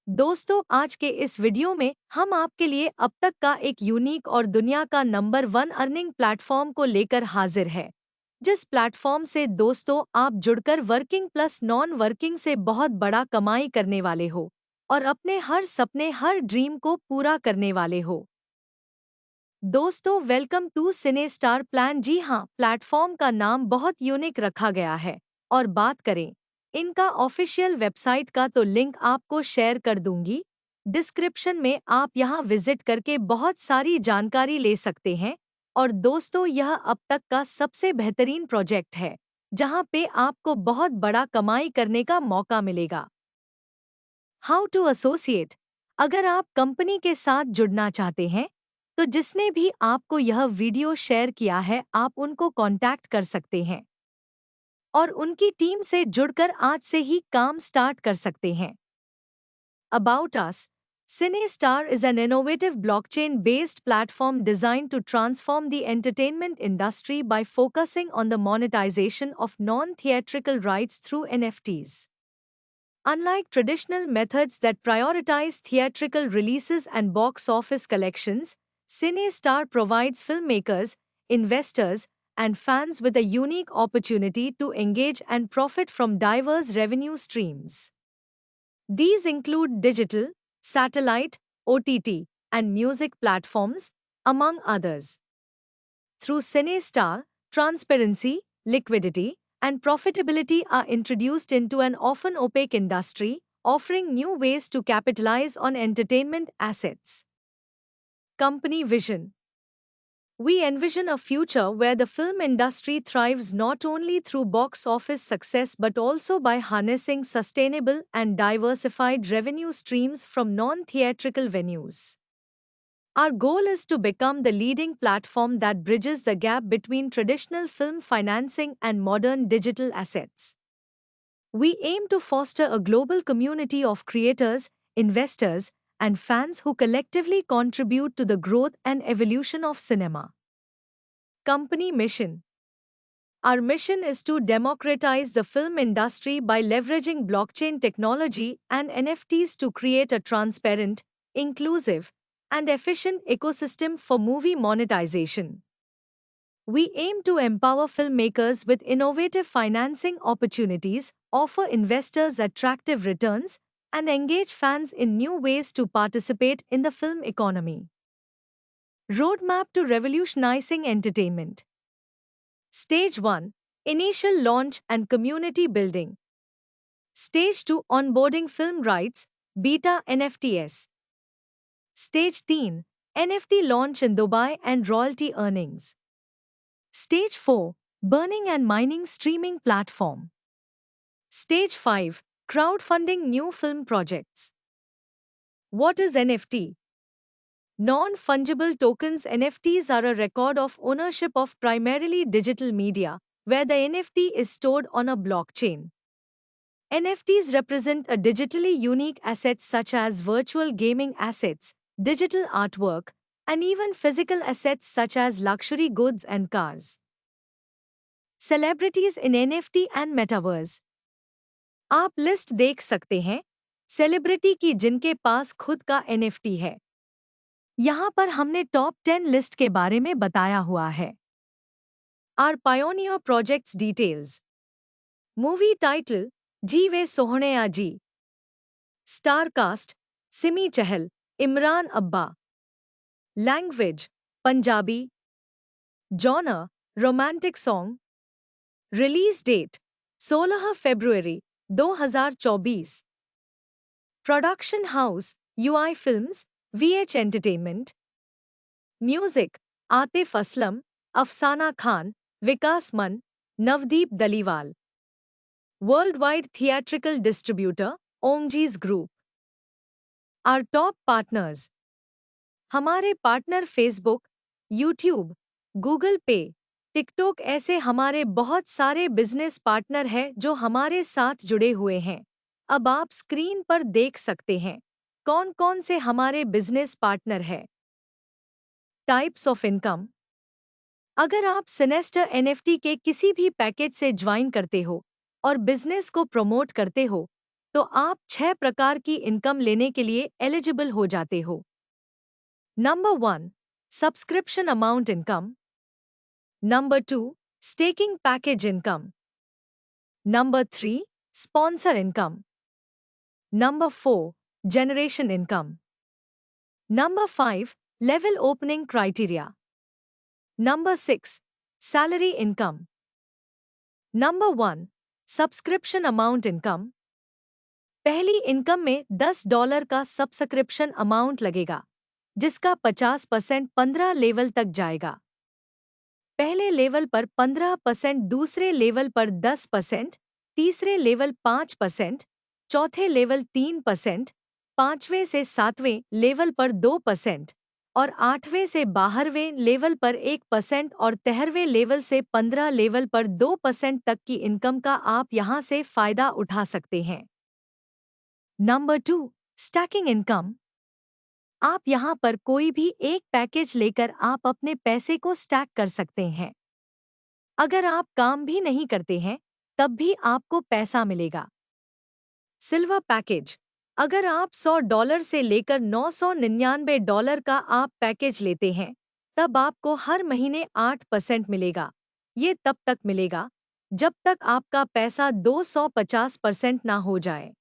दोस्तों, आज के इस वीडियो में हम आपके लिए अब तक का एक यूनिक और दुनिया का नंबर 1 अर्निंग प्लेटफॉर्म को लेकर हाजिर है। जिस प्लेटफॉर्म से दोस्तों आप जुड़कर वर्किंग प्लस नॉन वर्किंग से बहुत बड़ा कमाई करने वाले हो और अपने हर सपने हर ड्रीम को पूरा करने वाले हो। दोस्तों, welcome to cine star plan. जी हाँ, प्लेटफॉर्म का नाम बहुत यूनिक रखा गया है। और बात करें इनका ऑफिशियल वेबसाइट का तो लिंक आपको शेयर कर दूंगी डिस्क्रिप्शन में। आप यहां विजिट करके बहुत सारी जानकारी ले सकते हैं। और दोस्तों, यह अब तक का सबसे बेहतरीन प्रोजेक्ट है जहां पे आपको बहुत बड़ा कमाई करने का मौका मिलेगा। How to associate. अगर आप कंपनी के साथ जुड़ना चाहते हैं तो जिसने भी आपको यह वीडियो शेयर किया है आप उनको कांटेक्ट कर सकते हैं और उनकी टीम से जुड़कर आज से ही काम स्टार्ट कर सकते हैं। About us. CineStar is an innovative blockchain-based platform designed to transform the entertainment industry by focusing on the monetization of non-theatrical rights through NFTs. Unlike traditional methods that prioritize theatrical releases and box office collections, CineStar provides filmmakers, investors, and fans with a unique opportunity to engage and profit from diverse revenue streams. These include digital, satellite, OTT, and music platforms, among others. Through CineStar, transparency, liquidity, and profitability are introduced into an often opaque industry, offering new ways to capitalize on entertainment assets. Company Vision. We envision a future where the film industry thrives not only through box office success but also by harnessing sustainable and diversified revenue streams from non-theatrical venues. Our goal is to become the leading platform that bridges the gap between traditional film financing and modern digital assets. We aim to foster a global community of creators, investors, and fans who collectively contribute to the growth and evolution of cinema. Company Mission. Our mission is to democratize the film industry by leveraging blockchain technology and NFTs to create a transparent, inclusive, and efficient ecosystem for movie monetization. We aim to empower filmmakers with innovative financing opportunities, offer investors attractive returns, and engage fans in new ways to participate in the film economy. Roadmap to revolutionizing entertainment. Stage 1. Initial launch and community building. Stage 2. Onboarding film rights, beta NFTs. Stage 3. NFT launch in Dubai and royalty earnings. Stage 4. Burning and mining streaming platform. Stage 5. Crowdfunding new film projects. What is NFT? Non-fungible tokens. NFTs are a record of ownership of primarily digital media, where the NFT is stored on a blockchain. NFTs represent a digitally unique assets such as virtual gaming assets, digital artwork, and even physical assets such as luxury goods and cars. Celebrities in NFT and Metaverse. आप list देख सकते हैं celebrity की जिनके पास खुद का NFT है। यहाँ पर हमने टॉप 10 लिस्ट के बारे में बताया हुआ है। Our Pioneer Projects Details. Movie Title, जीवे सोहणेया जी. Star Cast, सिमी चहल, इमरान अब्बा. Language, Punjabi. Genre, Romantic Song. Release Date, 16 फरवरी 2024. Production House, UI Films, VH Entertainment. Music, Atif Aslam, अफसाना Khan, Vikas Man, Navdeep Daliwal. Worldwide Theatrical Distributor, Omjee's group. Our top partners. हमारे partner Facebook, YouTube, Google Pay, TikTok ऐसे हमारे बहुत सारे business partner हैं जो हमारे साथ जुड़े हुए हैं। अब आप स्क्रीन पर देख सकते हैं कौन कौन से हमारे बिजनेस पार्टनर हैं। Types of income. अगर आप सिनेस्टर एनएफटी के किसी भी पैकेज से ज्वाइन करते हो और बिजनेस को प्रमोट करते हो तो आप 6 प्रकार की इनकम लेने के लिए एलिजिबल हो जाते हो। Number 1, subscription amount income. Number 2, staking package income. Number 3, sponsor income. Number 4, generation income. Number 5, level opening criteria. Number 6, salary income. Number 1, subscription amount income. पहली इनकम में $10 का सब्सक्रिप्शन अमाउंट लगेगा, जिसका 50% 15 लेवल तक जाएगा। पहले लेवल पर 15%, दूसरे लेवल पर 10%, तीसरे लेवल 5%, चौथे लेवल 3%, पांचवें से सातवें लेवल पर 2% और आठवें से 12वें लेवल पर 1% और 13वें लेवल से 15 लेवल पर 2% तक की इनकम का आप यहां से फायदा उठा सकते हैं। Number 2, stacking income. आप यहां पर कोई भी एक पैकेज लेकर आप अपने पैसे को स्टैक कर सकते हैं। अगर आप काम भी नहीं करते हैं, तब भी आपको पैसा मिलेगा। Silver package. अगर आप $100 से लेकर $999 का आप पैकेज लेते हैं, तब आपको हर महीने 8% मिलेगा। ये तब तक मिलेगा जब तक आपका पैसा 250% ना हो जाए।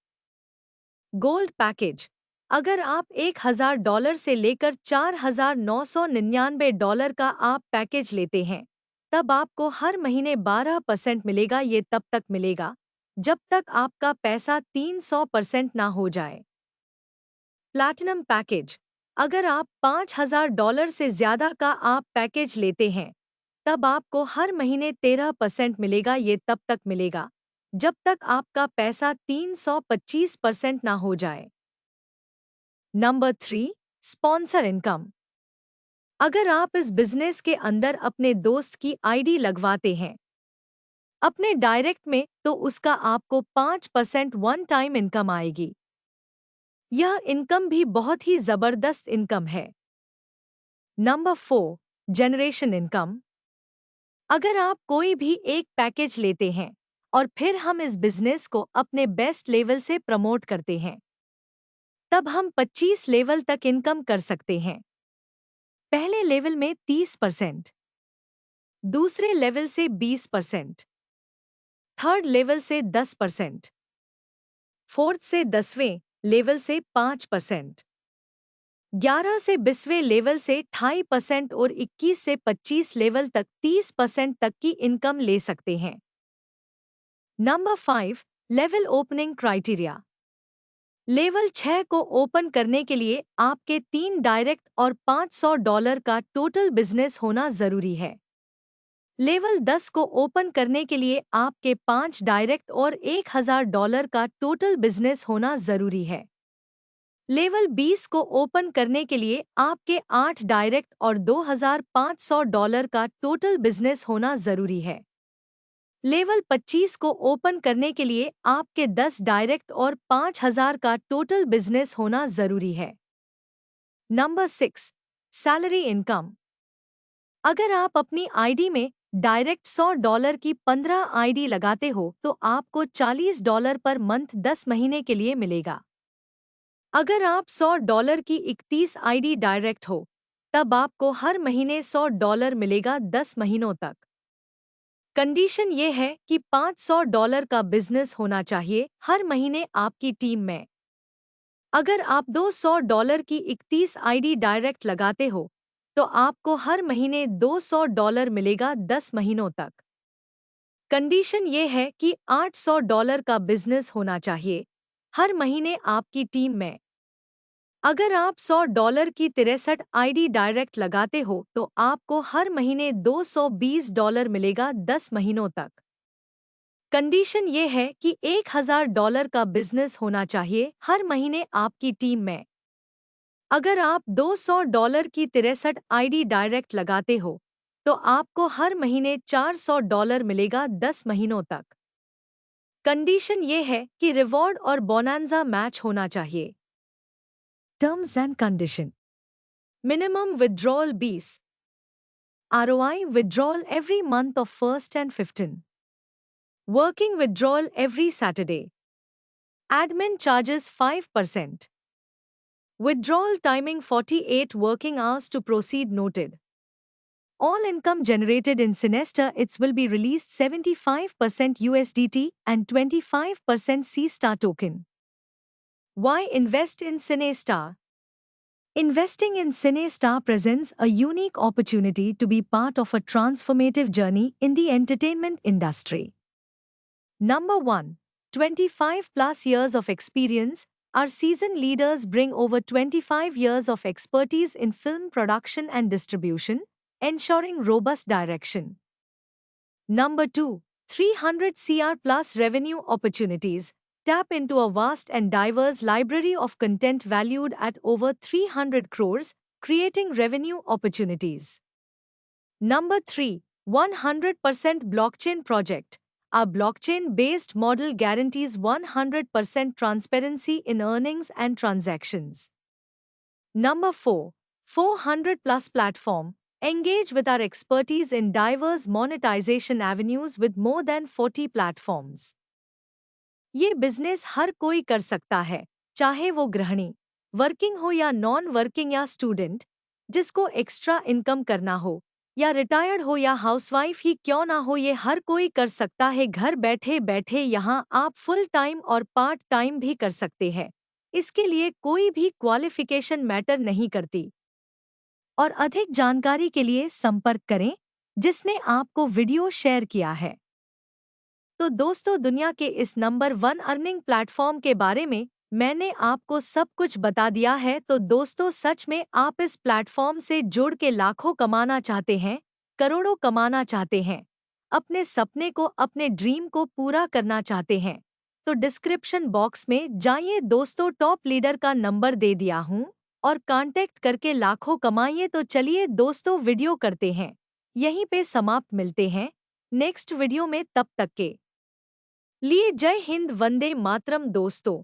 Gold package. अगर आप $1000 से लेकर $4999 का आप पैकेज लेते हैं, तब आपको हर महीने 12% मिलेगा। ये तब तक मिलेगा जब तक आपका पैसा 300% ना हो जाए। Platinum package. अगर आप $5000 से ज़्यादा का आप पैकेज लेते हैं, तब आपको हर महीने 13% मिलेगा। ये तब तक मिलेगा जब तक आपका पैसा 325% ना हो जाए। Number 3, sponsor income. अगर आप इस बिजनेस के अंदर अपने दोस्त की आईडी लगवाते हैं अपने डायरेक्ट में, तो उसका आपको 5% वन टाइम इनकम आएगी। यह इनकम भी बहुत ही जबरदस्त इनकम है। Number 4, generation income. अगर आप कोई भी एक पैकेज लेते हैं और फिर हम इस बिजनेस को अपने बेस्ट लेवल से प्रमोट करते हैं, तब हम 25 लेवल तक इनकम कर सकते हैं। पहले लेवल में 30%, दूसरे लेवल से 20%, थर्ड लेवल से 10%, फोर्थ से 10वें लेवल से 5%, 11 से 20वें लेवल से 2.5% और 21 से 25 लेवल तक 30% तक की इनकम ले सकते हैं। Number 5, level opening criteria. Level 6 को ओपन करने के लिए आपके 3 डायरेक्ट और $500 का टोटल बिजनेस होना जरूरी है। लेवल 10 को ओपन करने के लिए आपके 5 डायरेक्ट और $1000 का टोटल बिजनेस होना जरूरी है। लेवल 20 को ओपन करने के लिए आपके 8 डायरेक्ट और $2500 का टोटल बिजनेस होना जरूरी है। लेवल 25 को ओपन करने के लिए आपके 10 डायरेक्ट और 5000 का टोटल बिजनेस होना जरूरी है। Number 6, salary income. अगर आप अपनी आईडी में डायरेक्ट $100 की 15 आईडी लगाते हो, तो आपको $40 पर मंथ 10 महीने के लिए मिलेगा। अगर आप $100 की 31 आईडी डायरेक्ट हो, तब आपको हर महीने $100 मिलेगा 10 महीनों तक। कंडीशन ये है कि $500 का बिजनेस होना चाहिए हर महीने आपकी टीम में। अगर आप $200 की 31 आईडी डायरेक्ट लगाते हो, तो आपको हर महीने $200 मिलेगा 10 महीनों तक। कंडीशन ये है कि $800 का बिजनेस होना चाहिए हर महीने आपकी टीम में। अगर आप $100 की 63 आईडी डायरेक्ट लगाते हो, तो आपको हर महीने $220 मिलेगा 10 महीनों तक। कंडीशन ये है कि $1000 का बिजनेस होना चाहिए हर महीने आपकी टीम में। अगर आप $200 की 63 आईडी डायरेक्ट लगाते हो, तो आपको हर महीने $400 मिलेगा 10 महीनों तक। कंडीशन ये है कि रिवॉर्ड और बोनांजा मैच होना चाहिए। Terms and condition. Minimum withdrawal 20, ROI withdrawal every month of 1st and 15, working withdrawal every Saturday, Admin charges 5%. Withdrawal timing 48 working hours to proceed noted. All income generated in Cinesta its will be released 75% USDT and 25% C-Star token. Why invest in Cinesta? Investing in Cinesta presents a unique opportunity to be part of a transformative journey in the entertainment industry. Number 1. 25 plus years of experience. Our seasoned leaders bring over 25 years of expertise in film production and distribution, ensuring robust direction. Number 2. 300 CR plus revenue opportunities. Tap into a vast and diverse library of content valued at over 300 crores, creating revenue opportunities. Number 3. 100% blockchain project. Our blockchain-based model guarantees 100% transparency in earnings and transactions. Number 4. 400 plus platform. Engage with our expertise in diverse monetization avenues with more than 40 platforms. ये business हर कोई कर सकता है, चाहे वो गृहिणी, working हो या नॉन वर्किंग या स्टूडेंट, जिसको एक्स्ट्रा इनकम करना हो, या रिटायर्ड हो या हाउसवाइफ ही क्यों ना हो, ये हर कोई कर सकता है। घर बैठे बैठे यहाँ आप फुल टाइम और पार्ट टाइम भी कर सकते हैं। इसके लिए कोई भी क्वालिफिकेशन मैटर नहीं करती। और अधिक जानकारी के लिए संपर्क करें जिसने आपको वीडियो शेयर किया है। तो दोस्तों, दुनिया के इस नंबर 1 अर्निंग प्लेटफॉर्म के बारे में मैंने आपको सब कुछ बता दिया है। तो दोस्तों, सच में आप इस प्लेटफॉर्म से जुड़ के लाखों कमाना चाहते हैं, करोड़ों कमाना चाहते हैं, अपने सपने को, अपने ड्रीम को पूरा करना चाहते हैं, तो डिस्क्रिप्शन बॉक्स में जाइए दोस्तों, टॉप लीडर का नंबर दे दिया हूँ और कांटेक्ट करके लाखों कमाइए। तो चलिए दोस्तों, वीडियो करते हैं यहीं पे समाप्त। मिलते हैं नेक्स्ट वीडियो में, तब तक के लिए जय हिंद, वंदे मातरम दोस्तों।